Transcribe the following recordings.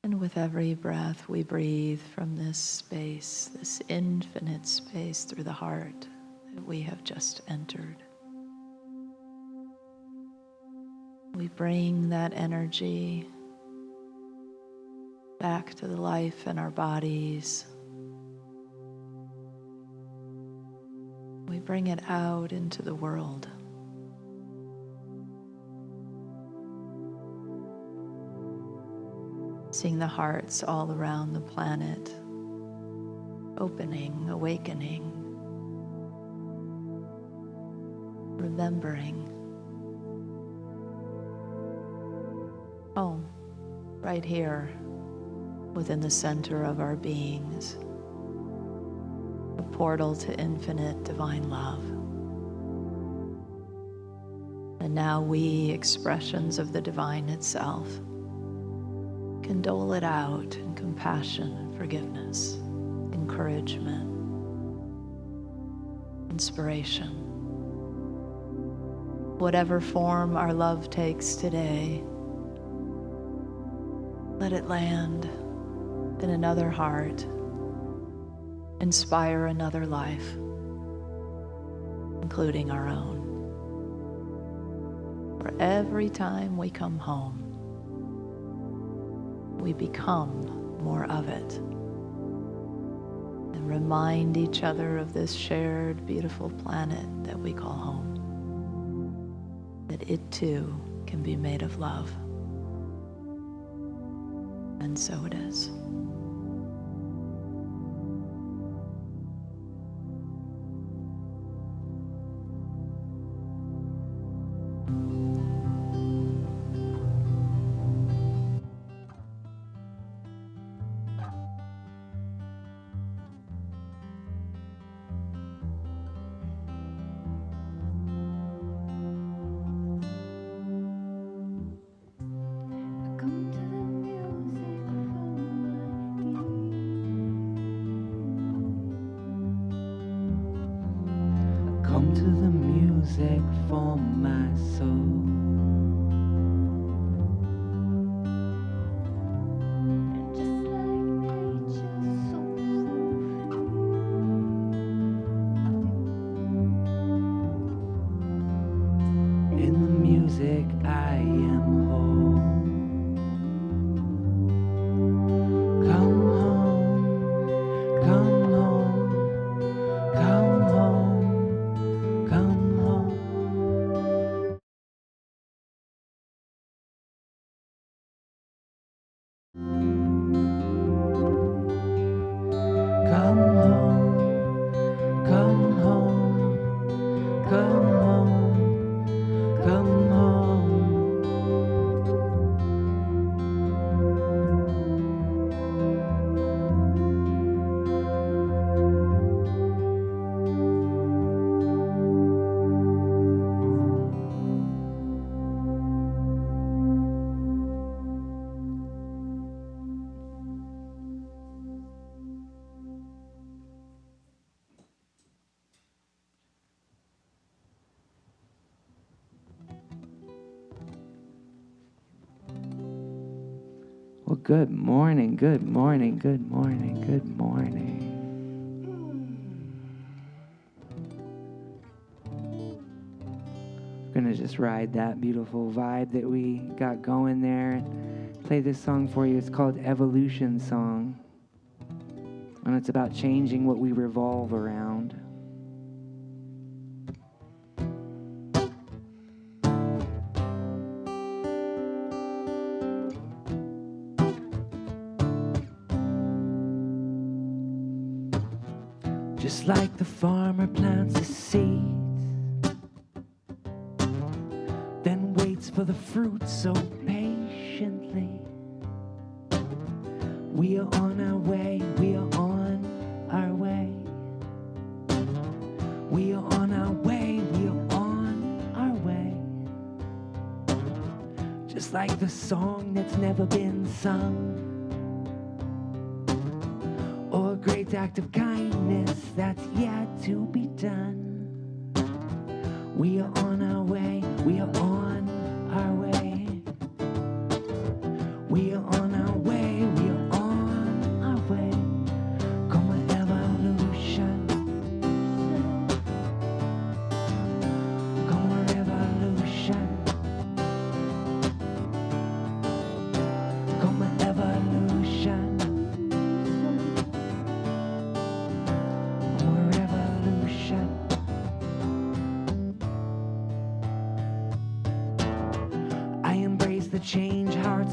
And with every breath, we breathe from this space, this infinite space through the heart that we have just entered. We bring that energy back to the life in our bodies. We bring it out into the world. Seeing the hearts all around the planet opening, awakening, remembering home right here within the center of our beings, a portal to infinite divine love. And now we, expressions of the divine itself, can dole it out in compassion, forgiveness, encouragement, inspiration. Whatever form our love takes today, let it land in another heart, inspire another life, including our own. For every time we come home, we become more of it and remind each other of this shared, beautiful planet that we call home, that it too can be made of love. And so it is. Come to the music for my soul. Just like nature's so In the music I am whole. Come home, come home, come home, come home. Come home, come home, come home, come home. Well, good morning, good morning, good morning, good morning. We're gonna just ride that beautiful vibe that we got going there and play this song for you. It's called Evolution Song. And it's about changing what we revolve around. Just like the farmer plants the seeds, then waits for the fruit so patiently. We are on our way, we are on our way. We are on our way, we are on our way. Just like the song that's never been sung, or a great act of kindness that's yet to be done. We are on our way, we are on our way. We are on our way, we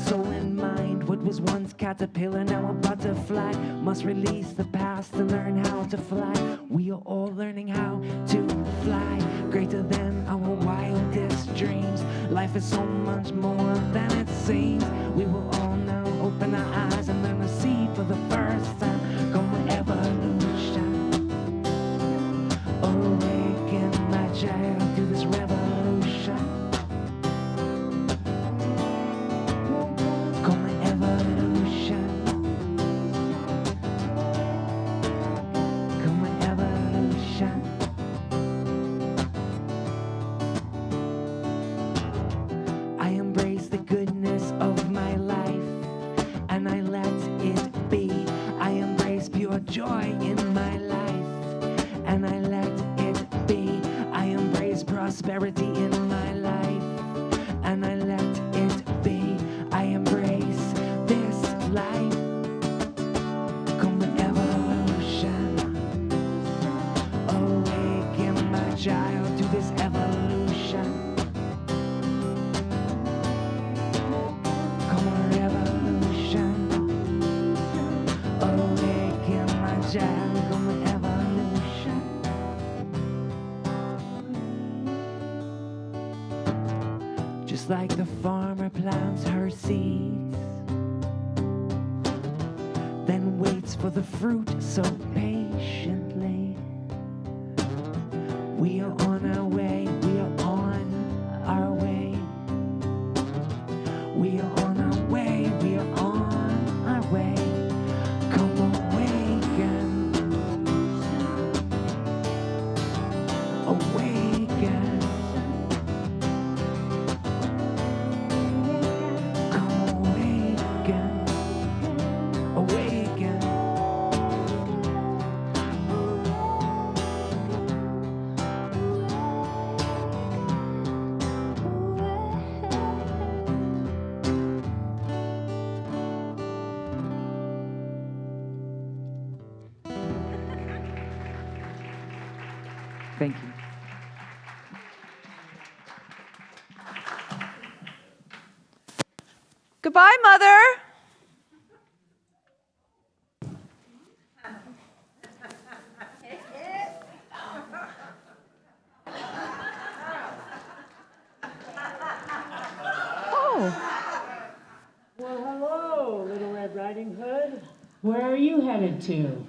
soul and mind. What was once caterpillar, now a butterfly. Must release the past to learn how to fly. We are all learning how to fly, greater than our wildest dreams. Life is so much more than it seems. We will all now open our eyes and learn to see for the first time. Come with evolution. Awaken my child to this revolution. Come with evolution. Come with evolution. I embrace the goodness of my life and I let it be. I embrace pure joy in my life and I let it be. I embrace prosperity in my life and I let it be. I embrace this life. Come with evolution. Awaken my child to this evolution. Come on, revolution. Awaken my child. Come with evolution. Just like the farmer plants her seeds, then waits for the fruit so patiently. We are on our way. We are on our way. We are on our way, we are on our way. Come awaken. Awaken. Come awaken. Awaken. Thank you. Goodbye, Mother. Oh, Well, hello, Little Red Riding Hood. Where are you headed to?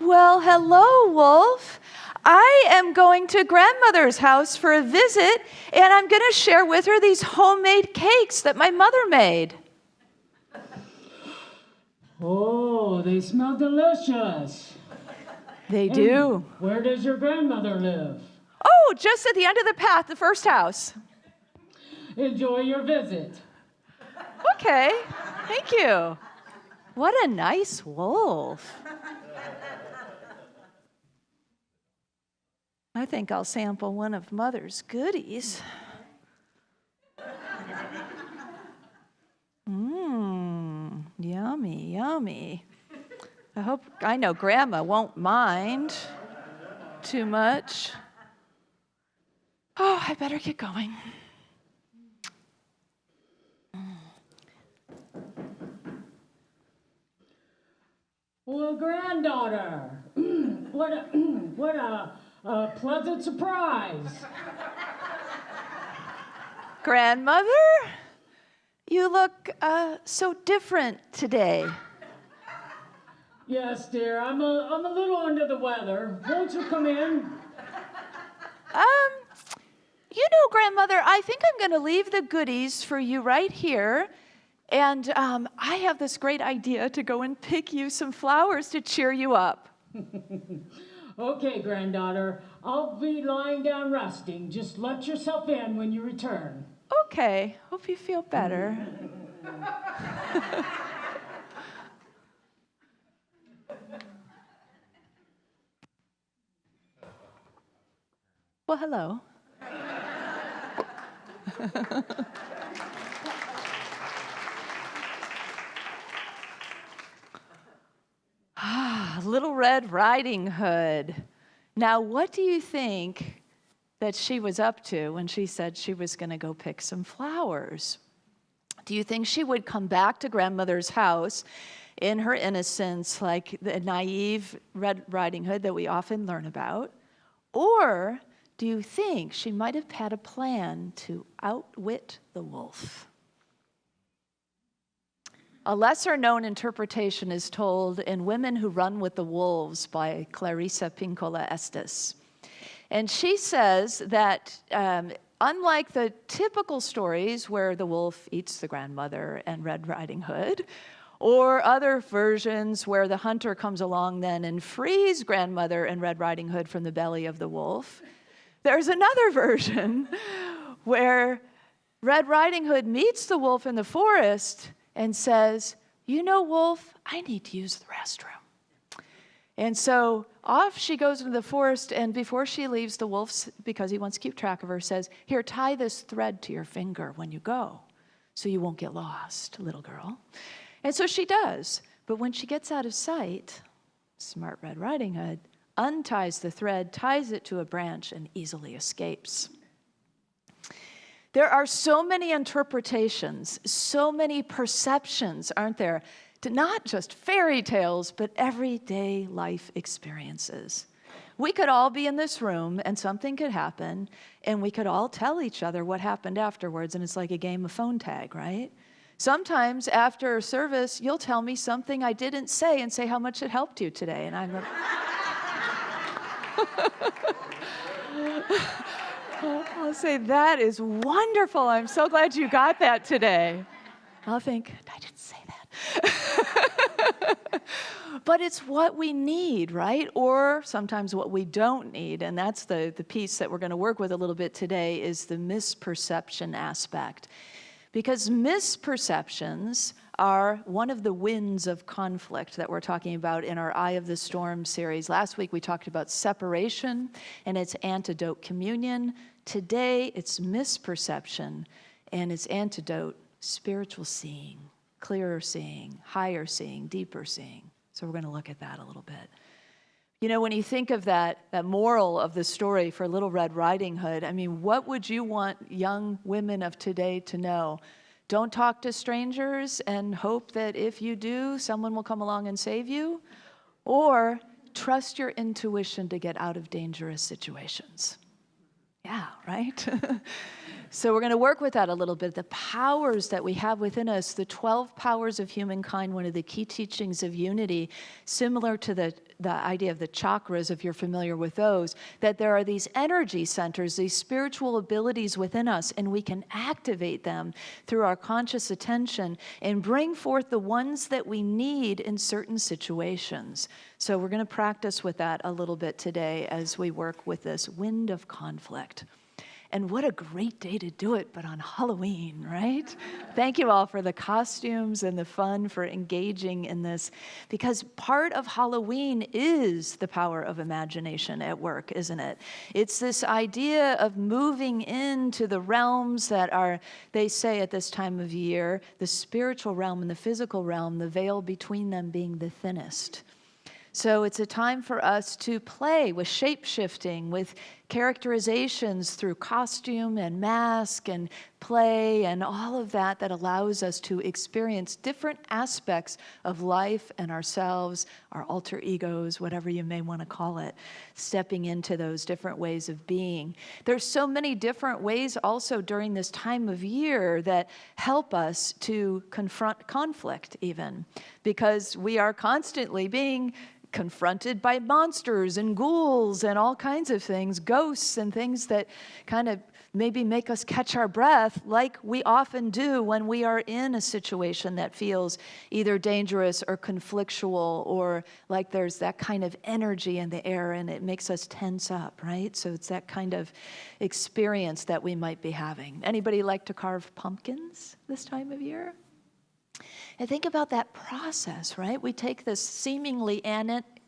well, hello, Wolf. I am going to grandmother's house for a visit, and I'm going to share with her these homemade cakes that my mother made. Oh, they smell delicious. They do. Where does your grandmother live? Oh, just at the end of the path, the first house. Enjoy your visit. Okay, thank you. What a nice wolf. I think I'll sample one of Mother's goodies. Yummy, yummy. I know Grandma won't mind too much. Oh, I better get going. Well, granddaughter, what a pleasant surprise. Grandmother, you look so different today. Yes, dear, I'm a little under the weather. Won't you come in? You know, Grandmother, I think I'm going to leave the goodies for you right here. And I have this great idea to go and pick you some flowers to cheer you up. Okay, granddaughter, I'll be lying down resting. Just let yourself in when you return. Okay, hope you feel better. Well, hello. Little Red Riding Hood. Now, what do you think that she was up to when she said she was going to go pick some flowers? Do you think she would come back to grandmother's house in her innocence, like the naive Red Riding Hood that we often learn about? Or do you think she might have had a plan to outwit the wolf? A lesser-known interpretation is told in Women Who Run with the Wolves by Clarissa Pinkola Estes. And she says that unlike the typical stories where the wolf eats the grandmother and Red Riding Hood, or other versions where the hunter comes along then and frees grandmother and Red Riding Hood from the belly of the wolf, there's another version where Red Riding Hood meets the wolf in the forest and says, "You know, wolf, I need to use the restroom." And so off she goes into the forest, and before she leaves, the wolf, because he wants to keep track of her, says, "Here, tie this thread to your finger when you go, so you won't get lost, little girl." And so she does. But when she gets out of sight, smart Red Riding Hood unties the thread, ties it to a branch, and easily escapes. There are so many interpretations, so many perceptions, aren't there, to not just fairy tales, but everyday life experiences. We could all be in this room and something could happen, and we could all tell each other what happened afterwards, and it's like a game of phone tag, right? Sometimes after a service, you'll tell me something I didn't say and say how much it helped you today, and I'm I'll say, "That is wonderful. I'm so glad you got that today." I'll think, "I didn't say that." But it's what we need, right? Or sometimes what we don't need. And that's the piece that we're going to work with a little bit today is the misperception aspect. Because misperceptions are one of the winds of conflict that we're talking about in our Eye of the Storm series. Last week we talked about separation and its antidote, communion. Today it's misperception and its antidote, spiritual seeing, clearer seeing, higher seeing, deeper seeing. So we're going to look at that a little bit. You know, when you think of that moral of the story for Little Red Riding Hood, I mean, what would you want young women of today to know? Don't talk to strangers and hope that if you do, someone will come along and save you? Or trust your intuition to get out of dangerous situations? Yeah, right? So we're going to work with that a little bit. The powers that we have within us, the 12 powers of humankind, one of the key teachings of Unity, similar to the idea of the chakras, if you're familiar with those, that there are these energy centers, these spiritual abilities within us, and we can activate them through our conscious attention and bring forth the ones that we need in certain situations. So we're going to practice with that a little bit today as we work with this wind of conflict. And what a great day to do it, but on Halloween, right? Thank you all for the costumes and the fun for engaging in this, because part of Halloween is the power of imagination at work, isn't it? It's this idea of moving into the realms that are, they say at this time of year, the spiritual realm and the physical realm, the veil between them being the thinnest. So it's a time for us to play with shape-shifting, with characterizations through costume and mask and play and all of that that allows us to experience different aspects of life and ourselves, our alter egos, whatever you may want to call it, stepping into those different ways of being. There's so many different ways also during this time of year that help us to confront conflict even, because we are constantly being confronted by monsters and ghouls and all kinds of things, ghosts and things that kind of maybe make us catch our breath, like we often do when we are in a situation that feels either dangerous or conflictual, or like there's that kind of energy in the air and it makes us tense up, right? So it's that kind of experience that we might be having. Anybody like to carve pumpkins this time of year? And think about that process, right? We take this seemingly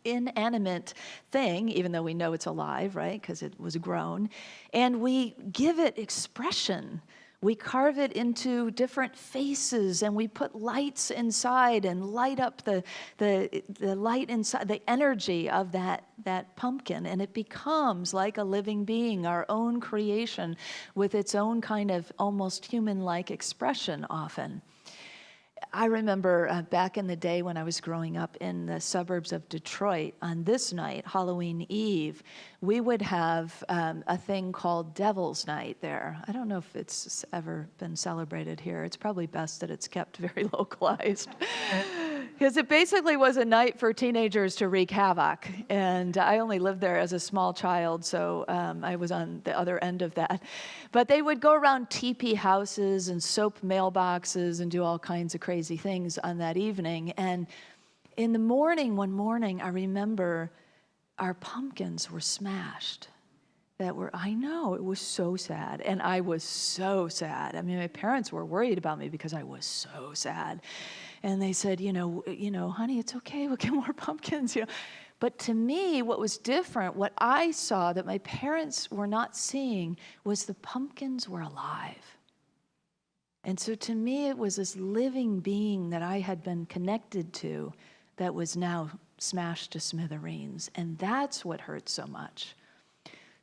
inanimate thing, even though we know it's alive, right? Because it was grown, and we give it expression. We carve it into different faces, and we put lights inside and light up the light inside, the energy of that pumpkin, and it becomes like a living being, our own creation with its own kind of almost human-like expression often. I remember back in the day when I was growing up in the suburbs of Detroit, on this night, Halloween Eve, we would have a thing called Devil's Night there. I don't know if it's ever been celebrated here. It's probably best that it's kept very localized. Because it basically was a night for teenagers to wreak havoc. And I only lived there as a small child, so I was on the other end of that. But they would go around teepee houses and soap mailboxes and do all kinds of crazy things on that evening. And in the morning, one morning, I remember our pumpkins were smashed. I know, it was so sad. And I was so sad. I mean, my parents were worried about me because I was so sad. And they said, you know, honey, it's okay, we'll get more pumpkins, But to me, what was different, what I saw that my parents were not seeing, was the pumpkins were alive. And so to me, it was this living being that I had been connected to that was now smashed to smithereens. And that's what hurts so much.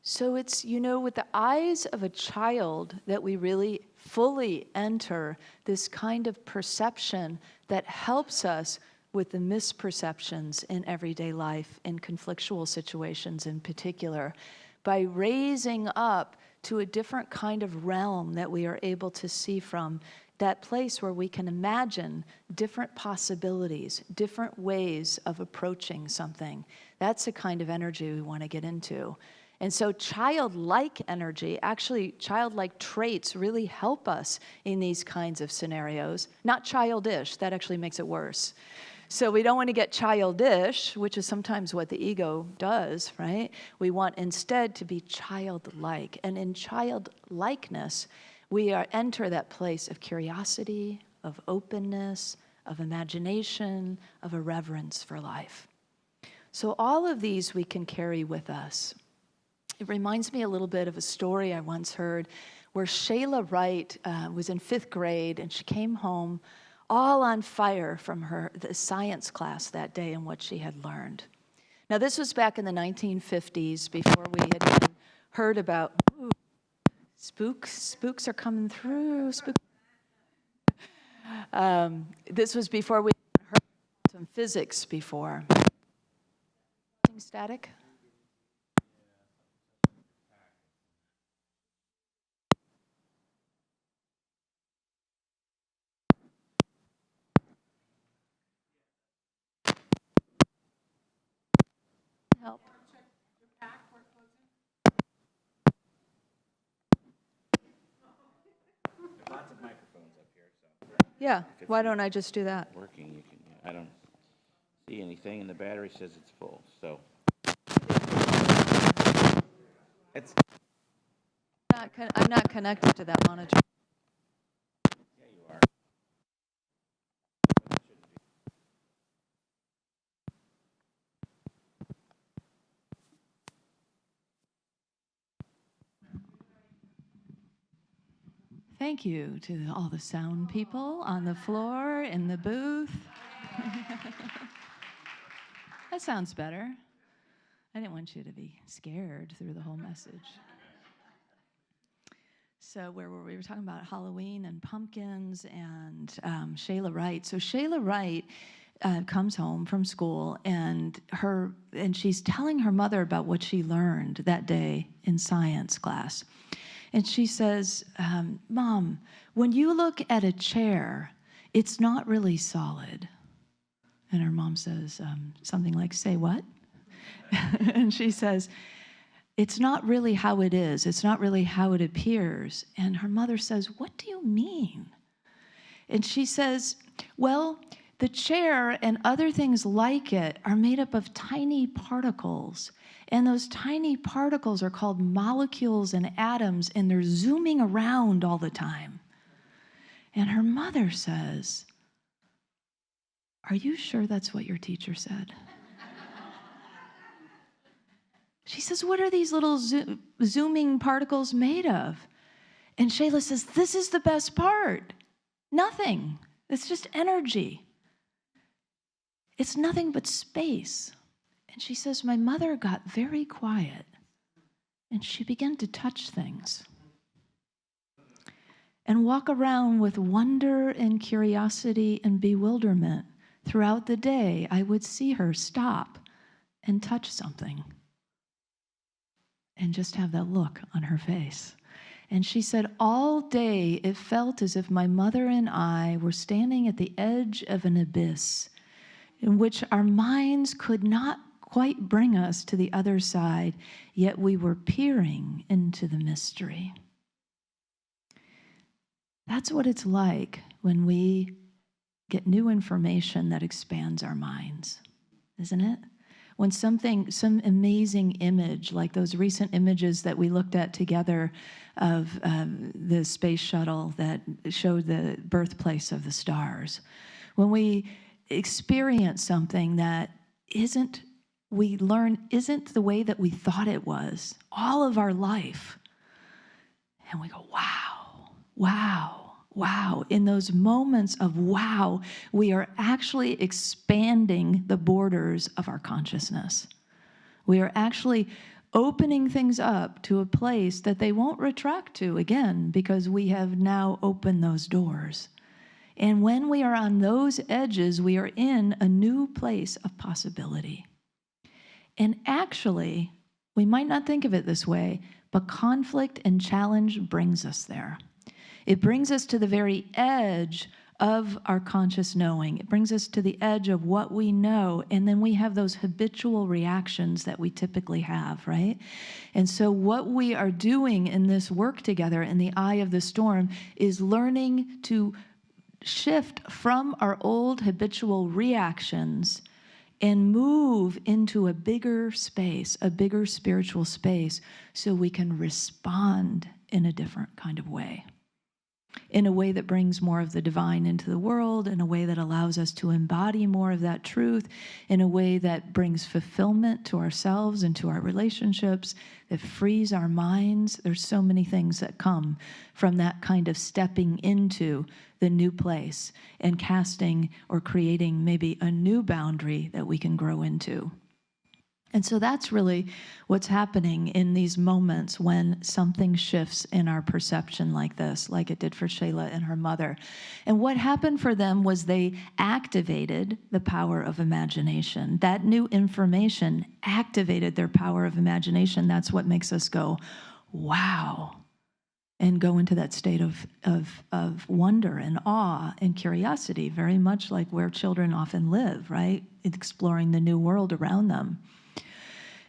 So it's, with the eyes of a child that we really fully enter this kind of perception that helps us with the misperceptions in everyday life, in conflictual situations in particular, by raising up to a different kind of realm that we are able to see from, that place where we can imagine different possibilities, different ways of approaching something. That's the kind of energy we want to get into. And so childlike energy, actually childlike traits really help us in these kinds of scenarios. Not childish, that actually makes it worse. So we don't want to get childish, which is sometimes what the ego does, right? We want instead to be childlike. And in childlikeness, we enter that place of curiosity, of openness, of imagination, of a reverence for life. So all of these we can carry with us. It reminds me a little bit of a story I once heard where Shayla Wright was in 5th grade, and she came home all on fire from the science class that day and what she had learned. Now, this was back in the 1950s, before we had even heard about spooks are coming through. This was before we heard some physics before. Static? Help. There's lots of microphones up here, so Yeah, why don't I just do that? working, you can, I don't see anything, and the battery says it's full, so. It's, I'm not connected to that monitor. yeah, you are. Thank you to all the sound people on the floor, in the booth. That sounds better. I didn't want you to be scared through the whole message. So where were we? We were talking about Halloween and pumpkins and Shayla Wright. So Shayla Wright comes home from school, and she's telling her mother about what she learned that day in science class. And she says, Mom, when you look at a chair, it's not really solid. And her mom says something like, say what? And she says, it's not really how it is. It's not really how it appears. And her mother says, what do you mean? And she says, well, the chair and other things like it are made up of tiny particles. And those tiny particles are called molecules and atoms, and they're zooming around all the time. And her mother says, are you sure that's what your teacher said? She says, what are these little zooming particles made of? And Shayla says, this is the best part. Nothing. It's just energy. It's nothing but space. And she says, my mother got very quiet and she began to touch things and walk around with wonder and curiosity and bewilderment. Throughout the day, I would see her stop and touch something and just have that look on her face. And she said, all day it felt as if my mother and I were standing at the edge of an abyss in which our minds could not quite bring us to the other side, yet we were peering into the mystery. That's what it's like when we get new information that expands our minds, isn't it? When some amazing image, like those recent images that we looked at together of the space shuttle that showed the birthplace of the stars, when we experience something that we learn isn't the way that we thought it was all of our life, and we go, wow, wow. Wow, in those moments of wow, we are actually expanding the borders of our consciousness. We are actually opening things up to a place that they won't retract to again because we have now opened those doors. And when we are on those edges, we are in a new place of possibility. And actually, we might not think of it this way, but conflict and challenge brings us there. It brings us to the very edge of our conscious knowing. It brings us to the edge of what we know, and then we have those habitual reactions that we typically have, right? And so what we are doing in this work together in the eye of the storm is learning to shift from our old habitual reactions and move into a bigger space, a bigger spiritual space, so we can respond in a different kind of way. In a way that brings more of the divine into the world, in a way that allows us to embody more of that truth, in a way that brings fulfillment to ourselves and to our relationships, that frees our minds. There's so many things that come from that kind of stepping into the new place and casting or creating maybe a new boundary that we can grow into. And so that's really what's happening in these moments when something shifts in our perception like this, like it did for Shayla and her mother. And what happened for them was they activated the power of imagination. That new information activated their power of imagination. That's what makes us go, wow, and go into that state of wonder and awe and curiosity, very much like where children often live, right? Exploring the new world around them.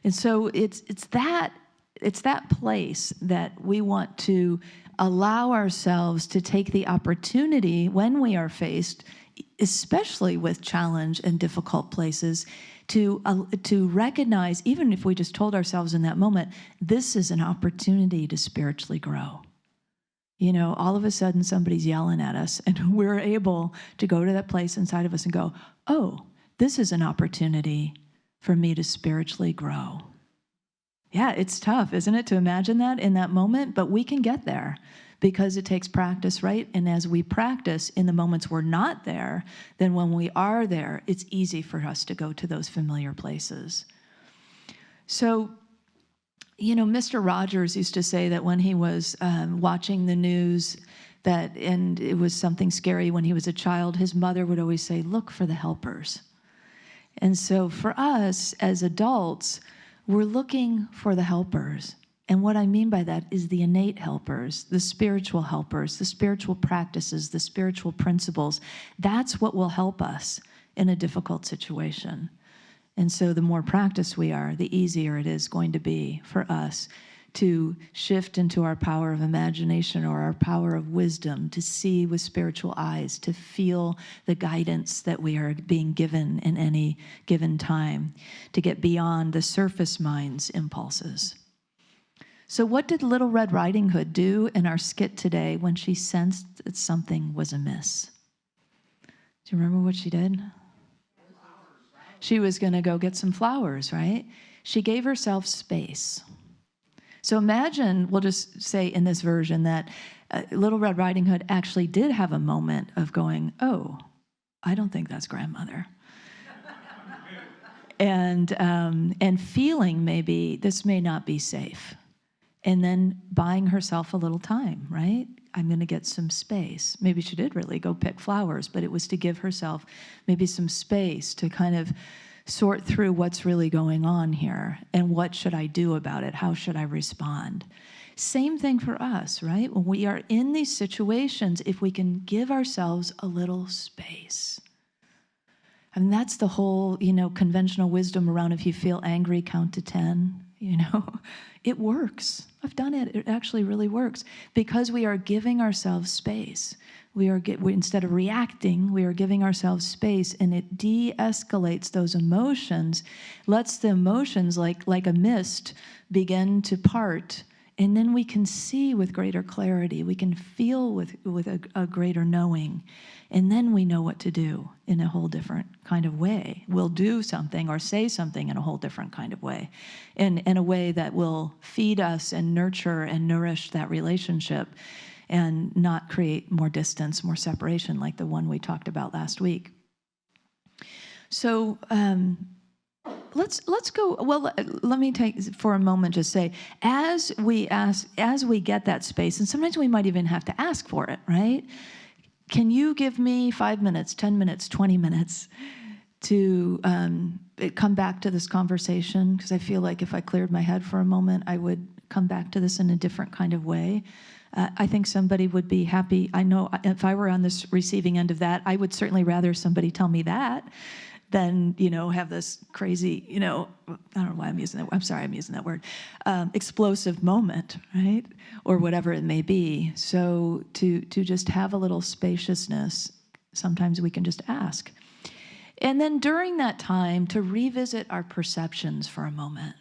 And so it's that place that we want to allow ourselves to take the opportunity when we are faced, especially with challenge and difficult places, to recognize, even if we just told ourselves in that moment, this is an opportunity to spiritually grow. You know, all of a sudden somebody's yelling at us and we're able to go to that place inside of us and go, oh, this is an opportunity for me to spiritually grow. Yeah, it's tough, isn't it, to imagine that in that moment? But we can get there because it takes practice, right? And as we practice in the moments we're not there, then when we are there, it's easy for us to go to those familiar places. So, you know, Mr. Rogers used to say that when he was watching the news, and it was something scary when he was a child, his mother would always say, look for the helpers. And so for us as adults, we're looking for the helpers. And what I mean by that is the innate helpers, the spiritual practices, the spiritual principles. That's what will help us in a difficult situation. And so the more practiced we are, the easier it is going to be for us to shift into our power of imagination or our power of wisdom, to see with spiritual eyes, to feel the guidance that we are being given in any given time, to get beyond the surface mind's impulses. So what did Little Red Riding Hood do in our skit today when she sensed that something was amiss? Do you remember what she did? She was going to go get some flowers, right? She gave herself space. So imagine, we'll just say in this version that Little Red Riding Hood actually did have a moment of going, oh, I don't think that's grandmother. And feeling maybe this may not be safe. And then buying herself a little time, right? I'm going to get some space. Maybe she did really go pick flowers, but it was to give herself maybe some space to kind of sort through what's really going on here and what should I do about it? How should I respond? Same thing for us, right? When we are in these situations, if we can give ourselves a little space. And that's the whole, conventional wisdom around if you feel angry, count to 10, It works. I've done it. It actually really works because we are giving ourselves space. Instead of reacting, we are giving ourselves space, and it de-escalates those emotions, lets the emotions like a mist begin to part, and then we can see with greater clarity. We can feel with a greater knowing, and then we know what to do in a whole different kind of way. We'll do something or say something in a whole different kind of way, in a way that will feed us and nurture and nourish that relationship and not create more distance, more separation like the one we talked about last week. So let's go. Well, let me take for a moment, just say, as we get that space, and sometimes we might even have to ask for it, right? Can you give me 5 minutes, 10 minutes, 20 minutes to come back to this conversation? Because I feel like if I cleared my head for a moment, I would come back to this in a different kind of way. I think somebody would be happy. I know if I were on this receiving end of that, I would certainly rather somebody tell me that than, have this crazy, I don't know why I'm using that. I'm sorry, I'm using that word, explosive moment, right? Or whatever it may be. So to just have a little spaciousness, sometimes we can just ask. And then during that time, to revisit our perceptions for a moment,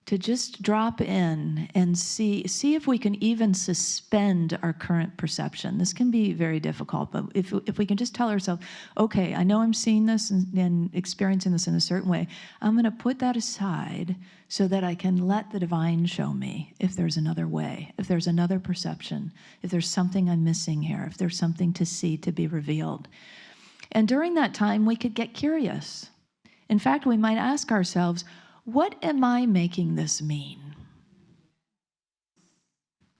to just drop in and see if we can even suspend our current perception. This can be very difficult, but if we can just tell ourselves, okay, I know I'm seeing this and experiencing this in a certain way, I'm going to put that aside so that I can let the divine show me if there's another way, if there's another perception, if there's something I'm missing here, if there's something to see, to be revealed. And during that time, we could get curious. In fact, we might ask ourselves, what am I making this mean?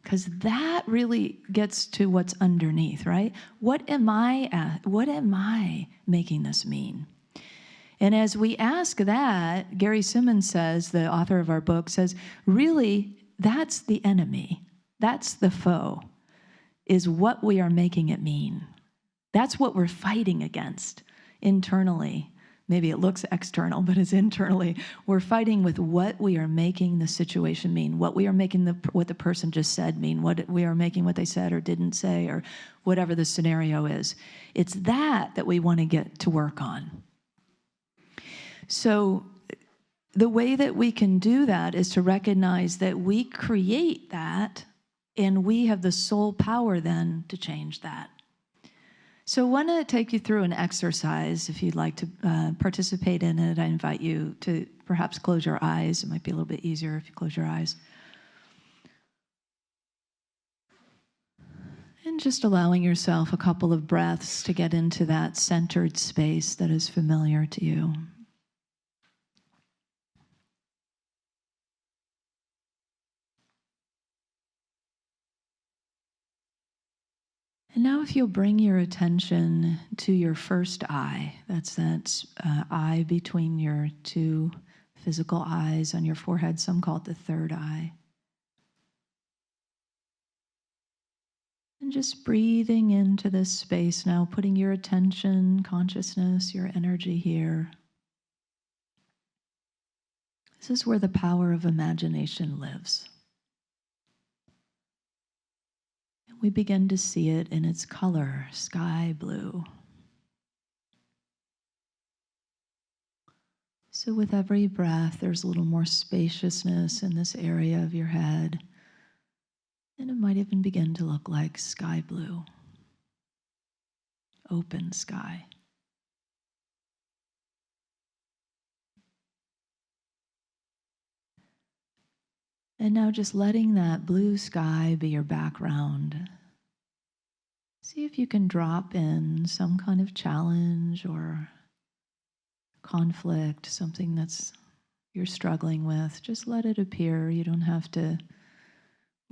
Because that really gets to what's underneath, right? What am I making this mean? And as we ask that, Gary Simmons says, the author of our book, says, really, that's the enemy. That's the foe, is what we are making it mean. That's what we're fighting against internally. Maybe it looks external, but it's internally. We're fighting with what we are making the situation mean, what we are making what the person just said mean, what we are making what they said or didn't say, or whatever the scenario is. It's that we want to get to work on. So the way that we can do that is to recognize that we create that, and we have the sole power then to change that. So I want to take you through an exercise. If you'd like to participate in it, I invite you to perhaps close your eyes. It might be a little bit easier if you close your eyes. And just allowing yourself a couple of breaths to get into that centered space that is familiar to you. And now if you'll bring your attention to your first eye, that's that eye between your two physical eyes on your forehead, some call it the third eye. And just breathing into this space now, putting your attention, consciousness, your energy here. This is where the power of imagination lives. We begin to see it in its color, sky blue. So with every breath, there's a little more spaciousness in this area of your head. And it might even begin to look like sky blue, open sky. And now just letting that blue sky be your background, See if you can drop in some kind of challenge or conflict, something that's you're struggling with. Just let it appear. You don't have to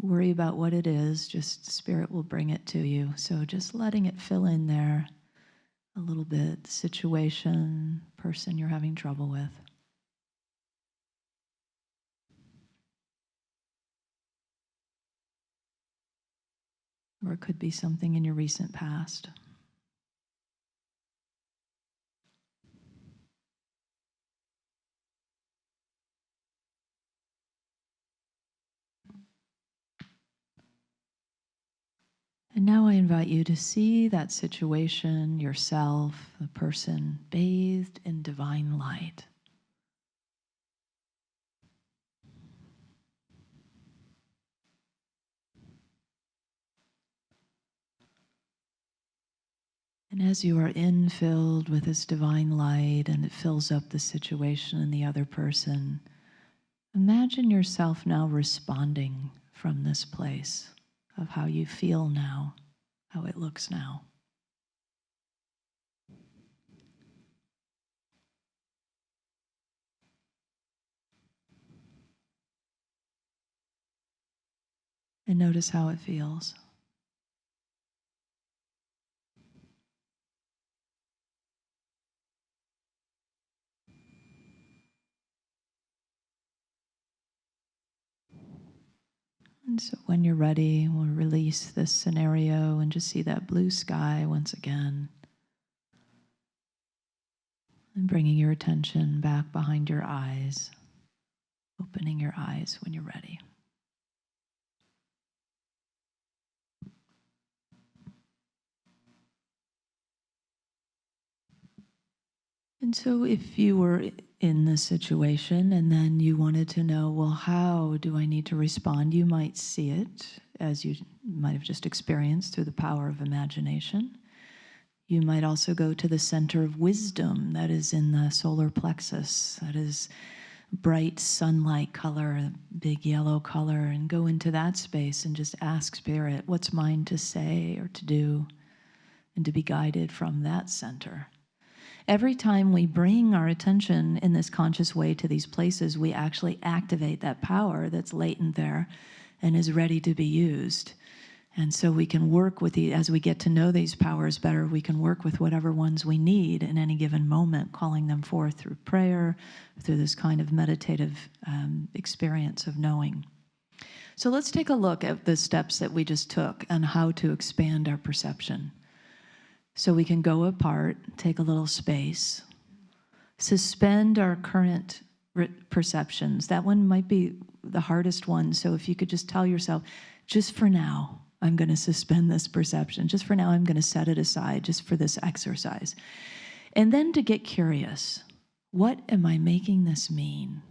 worry about what it is. Just Spirit will bring it to you. So just letting it fill in there a little bit. Situation, person you're having trouble with. Or it could be something in your recent past. And now I invite you to see that situation, yourself, the person, bathed in divine light. And as you are infilled with this divine light and it fills up the situation and the other person, imagine yourself now responding from this place of how you feel now, how it looks now. And notice how it feels. And so when you're ready, we'll release this scenario and just see that blue sky once again. And bringing your attention back behind your eyes, opening your eyes when you're ready. And so if you were in this situation and then you wanted to know, well, how do I need to respond? You might see it as you might have just experienced through the power of imagination. You might also go to the center of wisdom that is in the solar plexus, that is bright sunlight color, big yellow color, and go into that space and just ask Spirit, what's mine to say or to do, and to be guided from that center. Every time we bring our attention in this conscious way to these places, we actually activate that power that's latent there and is ready to be used. And so we can work with as we get to know these powers better, we can work with whatever ones we need in any given moment, calling them forth through prayer, through this kind of meditative experience of knowing. So let's take a look at the steps that we just took and how to expand our perception. So we can go apart, take a little space, suspend our current perceptions. That one might be the hardest one. So if you could just tell yourself, just for now, I'm going to suspend this perception. Just for now, I'm going to set it aside just for this exercise. And then to get curious, what am I making this mean?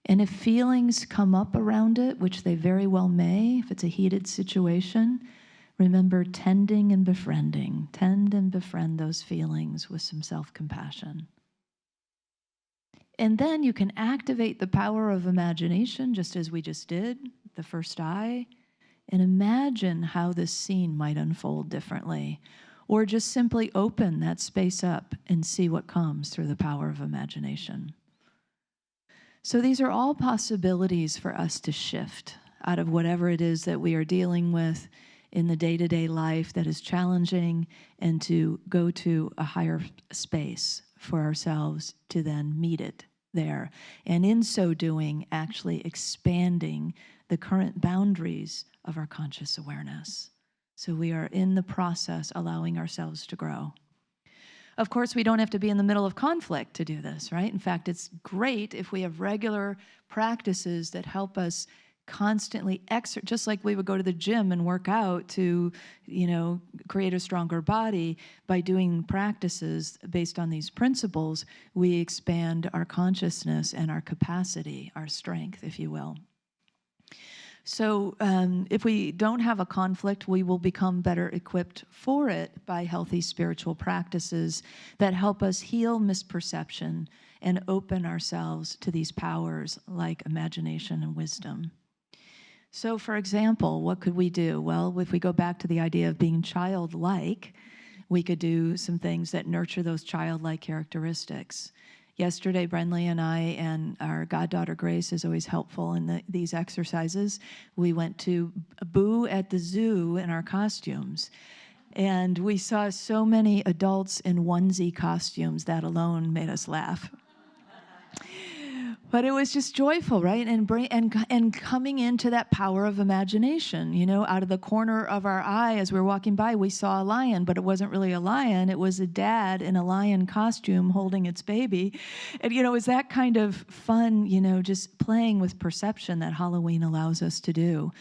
And if feelings come up around it, which they very well may, if it's a heated situation, remember tending and befriending. Tend and befriend those feelings with some self-compassion. And then you can activate the power of imagination, just as we just did, the first eye, and imagine how this scene might unfold differently. Or just simply open that space up and see what comes through the power of imagination. So these are all possibilities for us to shift out of whatever it is that we are dealing with in the day-to-day life that is challenging, and to go to a higher space for ourselves to then meet it there. And in so doing, actually expanding the current boundaries of our conscious awareness. So we are in the process allowing ourselves to grow. Of course, we don't have to be in the middle of conflict to do this, right? In fact, it's great if we have regular practices that help us constantly just like we would go to the gym and work out to, create a stronger body. By doing practices based on these principles, we expand our consciousness and our capacity, our strength, if you will. So if we don't have a conflict, we will become better equipped for it by healthy spiritual practices that help us heal misperception and open ourselves to these powers like imagination and wisdom. So, for example, what could we do? Well, if we go back to the idea of being childlike, we could do some things that nurture those childlike characteristics. Yesterday, Brenly and I and our goddaughter Grace is always helpful in these exercises. We went to Boo at the zoo in our costumes. And we saw so many adults in onesie costumes that alone made us laugh. But it was just joyful, right? And coming into that power of imagination. You know, out of the corner of our eye as we were walking by, we saw a lion, but it wasn't really a lion. It was a dad in a lion costume holding its baby. And, you know, it was that kind of fun, you know, just playing with perception that Halloween allows us to do.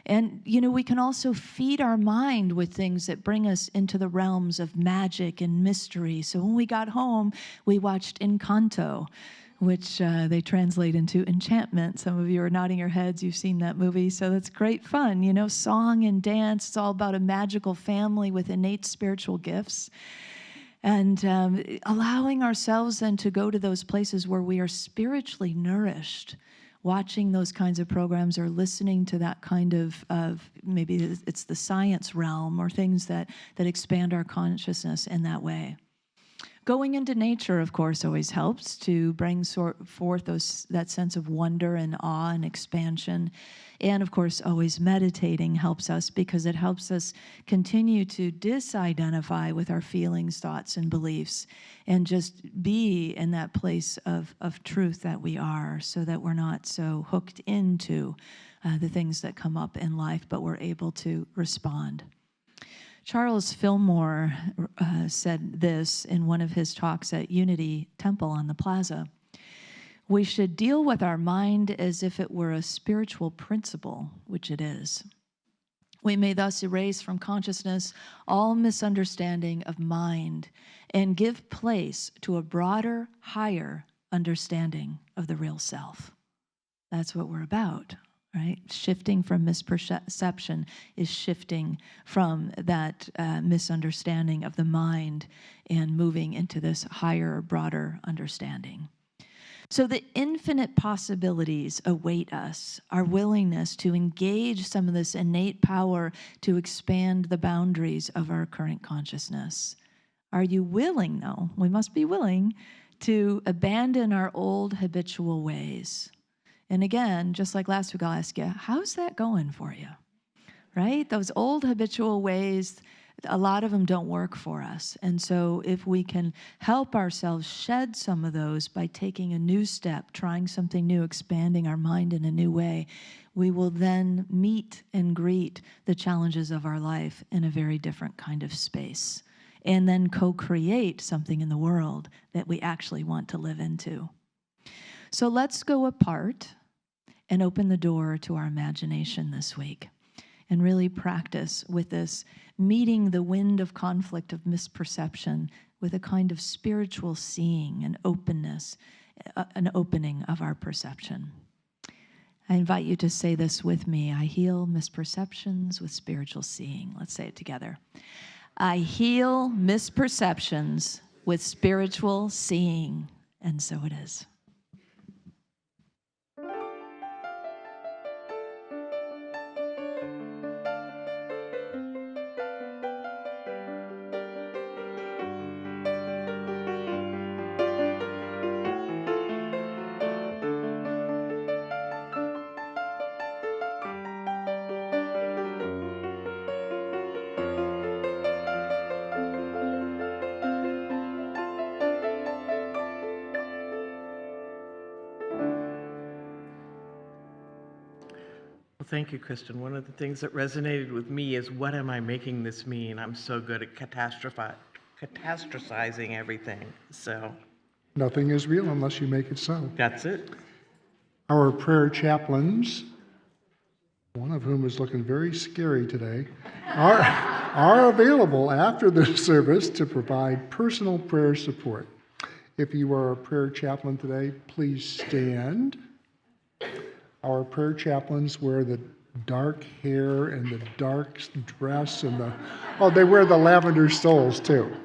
And, you know, we can also feed our mind with things that bring us into the realms of magic and mystery. So when we got home, we watched Encanto, which they translate into enchantment. Some of you are nodding your heads. You've seen that movie. So that's great fun. You know, song and dance. It's all about a magical family with innate spiritual gifts. And allowing ourselves then to go to those places where we are spiritually nourished, watching those kinds of programs or listening to that kind of maybe it's the science realm or things that expand our consciousness in that way. Going into nature, of course, always helps to bring forth that sense of wonder and awe and expansion. And, of course, always meditating helps us because it helps us continue to disidentify with our feelings, thoughts, and beliefs and just be in that place of truth that we are so that we're not so hooked into the things that come up in life, but we're able to respond. Charles Fillmore said this in one of his talks at Unity Temple on the Plaza. We should deal with our mind as if it were a spiritual principle, which it is. We may thus erase from consciousness all misunderstanding of mind and give place to a broader, higher understanding of the real self. That's what we're about. Right? Shifting from misperception is shifting from that misunderstanding of the mind and moving into this higher, broader understanding. So the infinite possibilities await us, our willingness to engage some of this innate power to expand the boundaries of our current consciousness. Are you willing, though? We must be willing to abandon our old habitual ways. And again, just like last week, I'll ask you, how's that going for you? Right? Those old habitual ways, a lot of them don't work for us. And so if we can help ourselves shed some of those by taking a new step, trying something new, expanding our mind in a new way, we will then meet and greet the challenges of our life in a very different kind of space. And then co-create something in the world that we actually want to live into. So let's go apart and open the door to our imagination this week and really practice with this, meeting the wind of conflict of misperception with a kind of spiritual seeing and openness, an opening of our perception. I invite you to say this with me. I heal misperceptions with spiritual seeing. Let's say it together. I heal misperceptions with spiritual seeing. And so it is. Well, thank you, Kristen. One of the things that resonated with me is, what am I making this mean? I'm so good at catastrophizing everything. So Nothing is real unless you make it so. that's it. Our prayer chaplains, one of whom is looking very scary today, are available after the service to provide personal prayer support. If you are a prayer chaplain today, please stand. Our prayer chaplains wear the dark hair and the dark dress and they wear the lavender stoles too.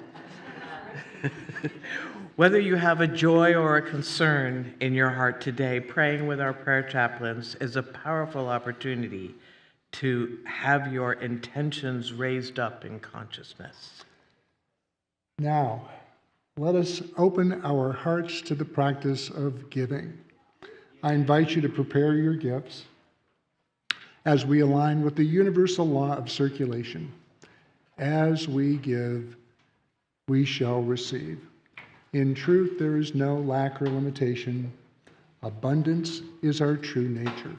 Whether you have a joy or a concern in your heart today, praying with our prayer chaplains is a powerful opportunity to have your intentions raised up in consciousness. Now, let us open our hearts to the practice of giving. I invite you to prepare your gifts as we align with the universal law of circulation. As we give, we shall receive. In truth, there is no lack or limitation. Abundance is our true nature.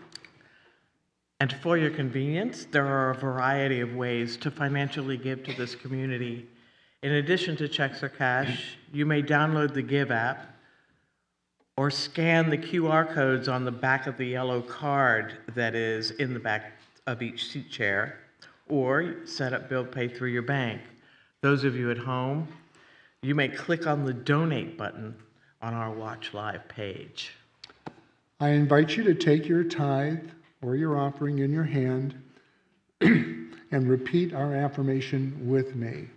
And for your convenience, there are a variety of ways to financially give to this community. In addition to checks or cash, you may download the Give app or scan the QR codes on the back of the yellow card that is in the back of each seat chair, or set up bill pay through your bank. Those of you at home, you may click on the donate button on our Watch Live page. I invite you to take your tithe or your offering in your hand and repeat our affirmation with me.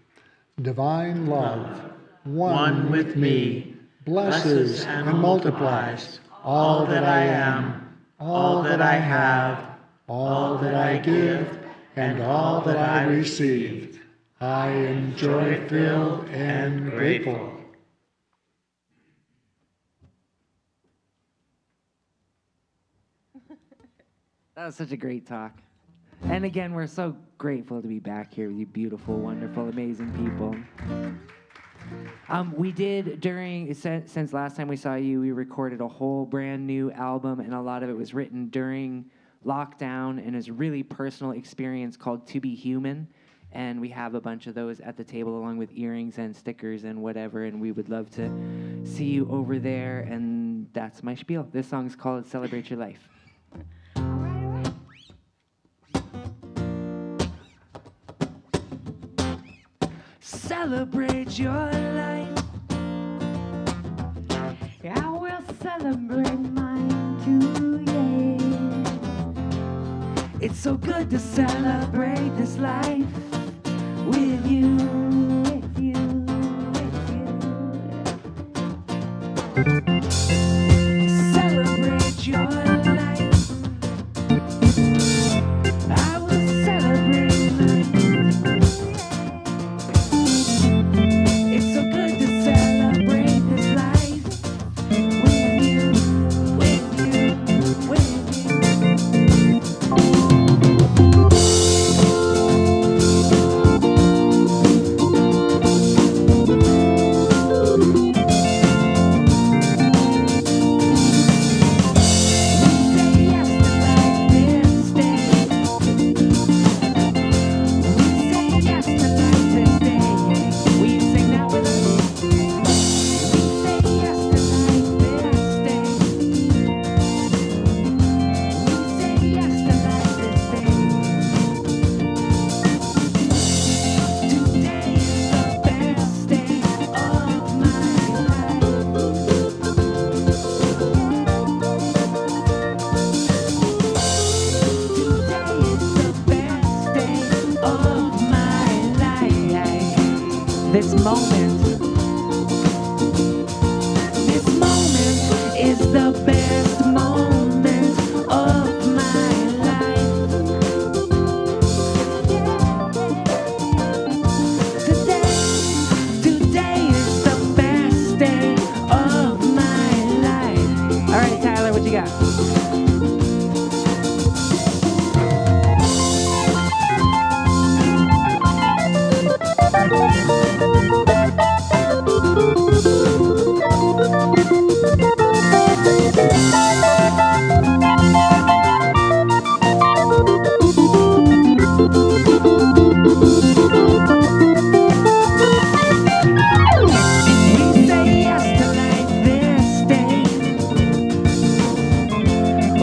Divine love, one with me, blesses and multiplies all that I am, all that I have, all that I give, and all that I receive. I am joy-filled and grateful. That was such a great talk. And again, we're so grateful to be back here with you beautiful, wonderful, amazing people. We did since last time we saw you, we recorded a whole brand new album, and a lot of it was written during lockdown and is a really personal experience called To Be Human. And we have a bunch of those at the table along with earrings and stickers and whatever, and we would love to see you over there. And that's my spiel. This song's called Celebrate Your Life. Celebrate your life. I will celebrate mine too, yeah. It's so good to celebrate this life with you. With you, with you. Celebrate your life. I will celebrate mine. It's so good to celebrate this life with you, with you, with you. This moment is the best moment of my life. Today is the best day of my life. All right, Tyler, what you got?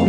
We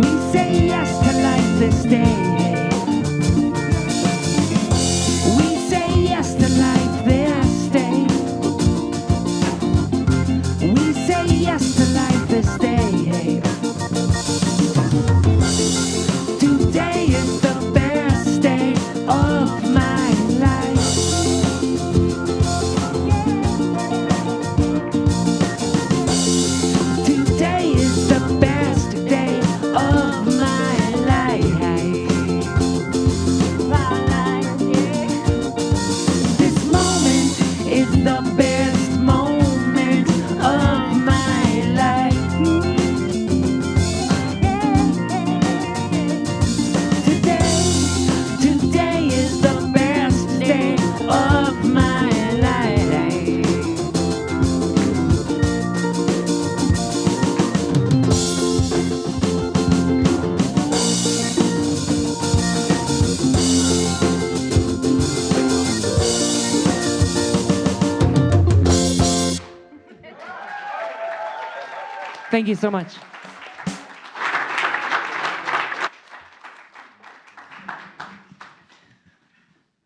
Thank you so much.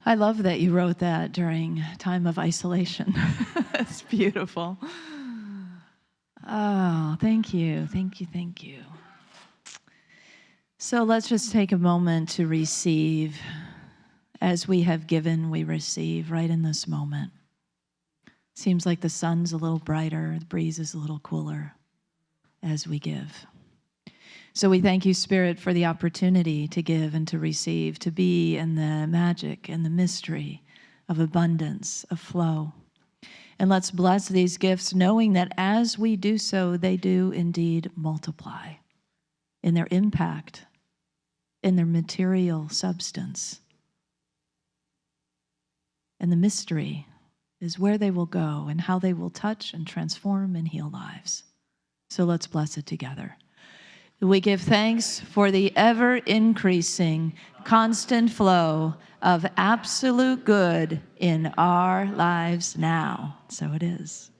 I love that you wrote that during time of isolation. It's beautiful. Oh, thank you, thank you, thank you. So let's just take a moment to receive. As we have given, we receive right in this moment. Seems like the sun's a little brighter, the breeze is a little cooler as we give. So we thank you, Spirit, for the opportunity to give and to receive, to be in the magic and the mystery of abundance, of flow. And let's bless these gifts, knowing that as we do so, they do indeed multiply in their impact, in their material substance. And the mystery is where they will go and how they will touch and transform and heal lives. So let's bless it together. We give thanks for the ever-increasing, constant flow of absolute good in our lives now. So it is.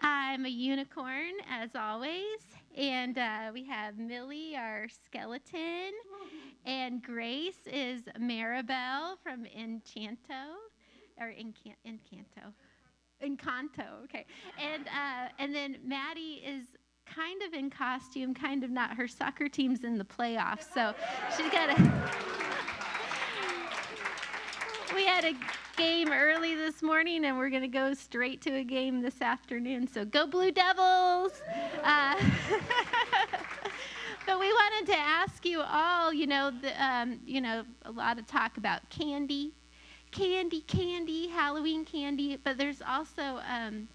I'm a unicorn, as always, and we have Millie, our skeleton, and Grace is Maribel from Encanto, okay, and then Maddie is kind of in costume, kind of not. Her soccer team's in the playoffs, so she's got a... We had a game early this morning, and we're going to go straight to a game this afternoon. So go Blue Devils! But we wanted to ask you all, a lot of talk about candy, Halloween candy, but there's also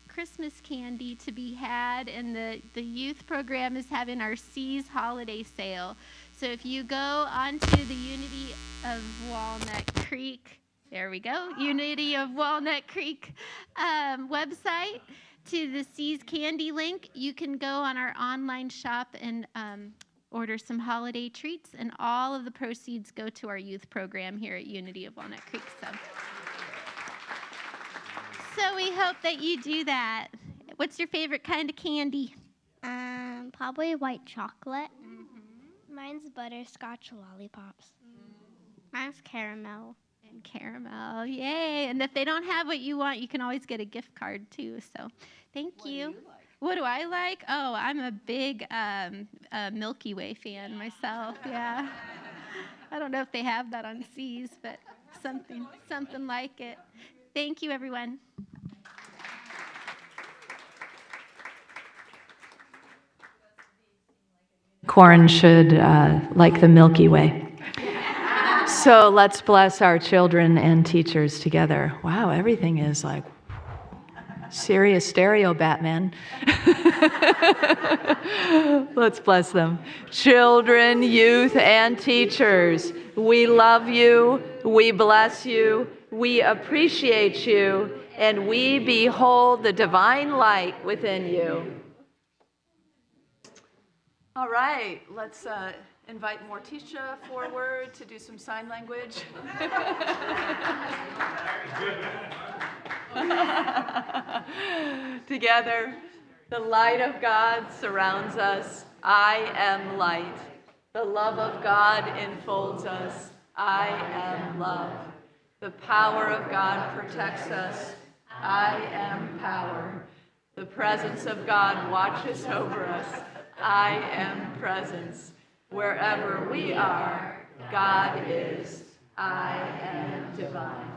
Christmas candy to be had, and the youth program is having our Seas holiday sale. So if you go onto the Unity of Walnut Creek, there we go, Unity of Walnut Creek website to the Seas Candy link, you can go on our online shop and order some holiday treats, and all of the proceeds go to our youth program here at Unity of Walnut Creek. So we hope that you do that. What's your favorite kind of candy? Probably white chocolate. Mine's butterscotch lollipops. Mine's caramel. And caramel, yay. And if they don't have what you want, you can always get a gift card too. So thank you. What do you like? What do I like? Oh, I'm a big Milky Way fan myself, yeah. I don't know if they have that on Seas, but something like it. Thank you, everyone. Corn should like the Milky Way. So let's bless our children and teachers together. Wow, everything is like serious stereo, Batman. Let's bless them. Children, youth, and teachers, we love you, we bless you, we appreciate you, and we behold the divine light within you. All right, let's invite Morticia forward to do some sign language. Together, the light of God surrounds us. I am light. The love of God enfolds us. I am love. The power of God protects us. I am power. The presence of God watches over us. I am presence. Wherever we are, God is. I am divine.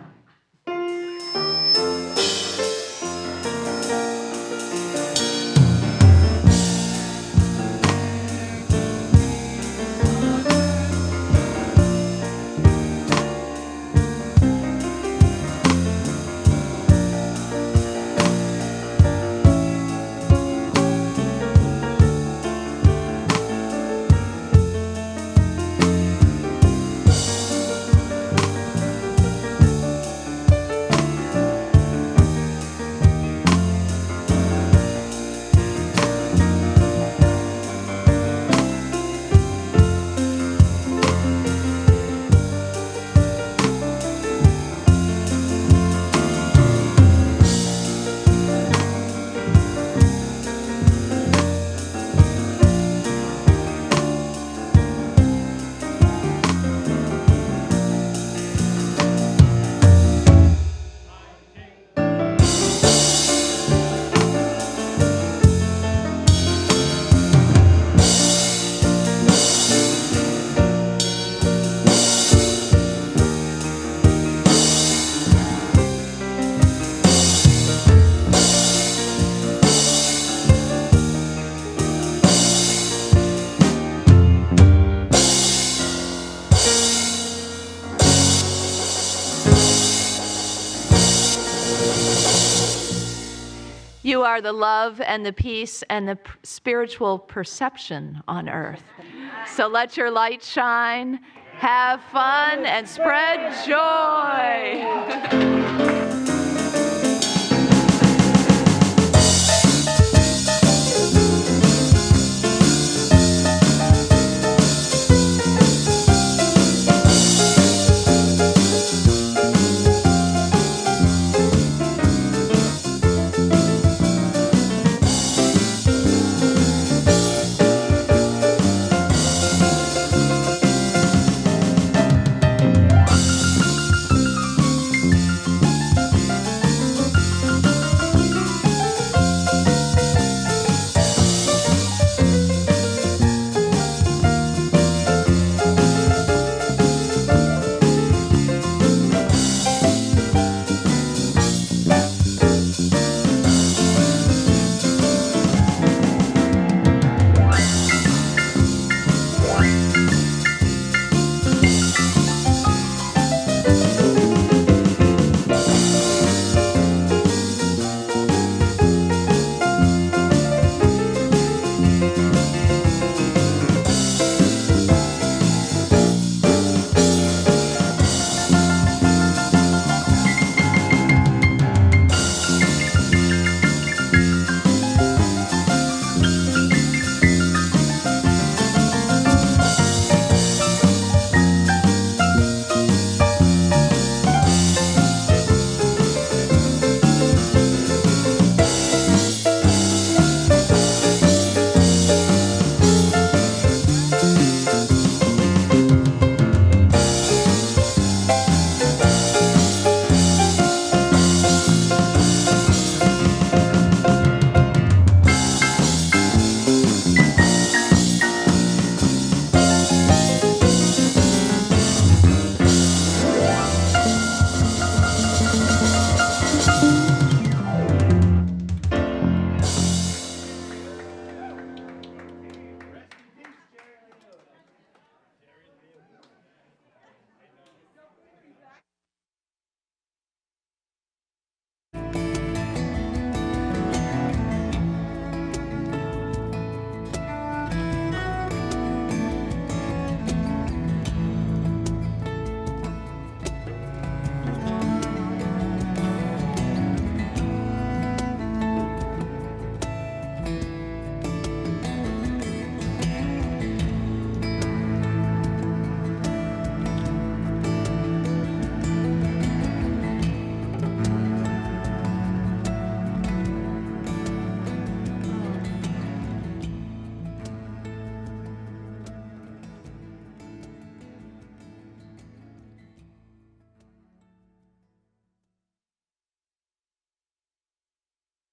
You are the love and the peace and the spiritual perception on earth. So let your light shine, have fun, and spread joy.